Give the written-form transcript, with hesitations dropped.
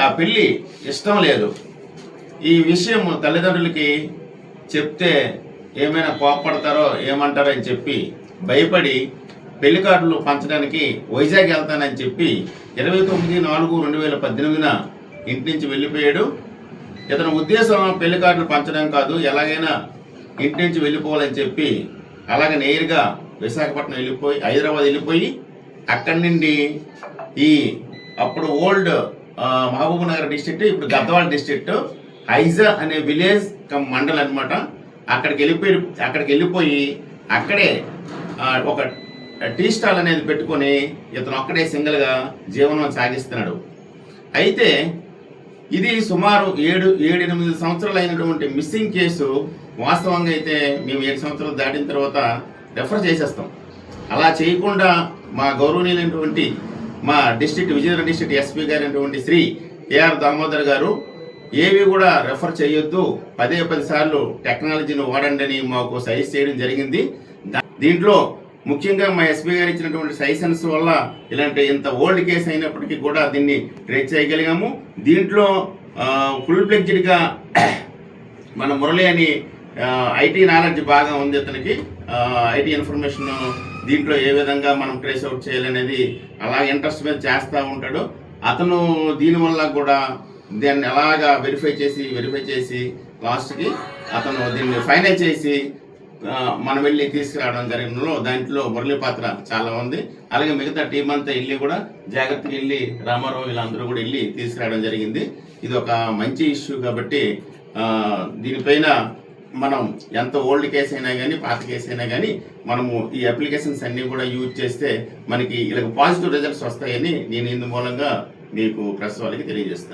ఆ పెళ్ళి ఇష్టం లేదు. ఈ విషయం తల్లిదండ్రులకి చెప్తే ఏమైనా కోపడతారో ఏమంటారో అని చెప్పి భయపడి పెళ్లి కార్డులు పంచడానికి వైజాగ్ వెళ్తానని చెప్పి 29/4/2018 ఇంటి నుంచి వెళ్ళిపోయాడు. ఇతని ఉద్దేశం పెళ్లి కార్డులు పంచడం కాదు, ఎలాగైనా ఇంటి నుంచి వెళ్ళిపోవాలని చెప్పి అలాగే నేరుగా విశాఖపట్నం వెళ్ళిపోయి హైదరాబాద్ వెళ్ళిపోయి అక్కడి నుండి ఈ అప్పుడు ఓల్డ్ మహబూబ్ నగర్ డిస్ట్రిక్ట్, ఇప్పుడు గద్వాల డిస్ట్రిక్ట్ హైజా అనే విలేజ్ కమ్ మండల్ అనమాట. అక్కడికి వెళ్ళిపోయి అక్కడే ఒక టీ స్టాల్ అనేది పెట్టుకొని ఇతను ఒక్కడే సింగిల్గా జీవనం సాగిస్తున్నాడు. అయితే ఇది సుమారు 7-8 సంవత్సరాలు అయినటువంటి మిస్సింగ్ కేసు. వాస్తవంగా అయితే మేము 7 సంవత్సరాలు దాటిన తర్వాత రెఫర్ చేసేస్తాం. అలా చేయకుండా మా గౌరవనీయులైనటువంటి మా విజయనగరం డిస్ట్రిక్ట్ ఎస్పీ గారైనటువంటి శ్రీ ఏఆర్ దామోదర్ గారు ఏవి కూడా రెఫర్ చేయొద్దు, 10 సార్లు టెక్నాలజీని వాడండి అని మాకు సజెస్ట్ చేయడం జరిగింది. దీంట్లో ముఖ్యంగా మా ఎస్పీ గారు ఇచ్చినటువంటి సజెషన్స్ వల్ల ఇంత ఓల్డ్ కేసు అయినప్పటికీ కూడా దీన్ని ట్రేస్ చేయగలిగాము. దీంట్లో ఫుల్ ఫ్లెడ్జ్డ్గా మన మురళి అని ఐటీ నాలెడ్జ్ బాగా ఉంది అతనికి. ఐటీ ఇన్ఫర్మేషన్ దీంట్లో ఏ విధంగా మనం ట్రేస్ అవుట్ చేయాలనేది అలా ఇంట్రెస్ట్ మీద చేస్తూ ఉంటాడు అతను. దీనివల్ల కూడా దాన్ని అలాగా వెరిఫై చేసి లాస్ట్కి అతను దీన్ని ఫైనల్ చేసి మనం వెళ్ళి తీసుకురావడం జరిగినలో దాంట్లో మురళి పాత్ర చాలా ఉంది. అలాగే మిగతా టీం అంతా వెళ్ళి కూడా జాగ్రత్తగా వెళ్ళి రామారావు వీళ్ళందరూ కూడా వెళ్ళి తీసుకురావడం జరిగింది. ఇది ఒక మంచి ఇష్యూ కాబట్టి దీనిపైన మనం ఎంత ఓల్డ్ కేసు అయినా కానీ పాత కేసు అయినా కానీ మనము ఈ అప్లికేషన్స్ అన్నీ కూడా యూజ్ చేస్తే మనకి ఇలా పాజిటివ్ రిజల్ట్స్ వస్తాయని నేను ఇందు మూలంగా మీకు ప్రెస్ వాళ్ళకి తెలియజేస్తాను.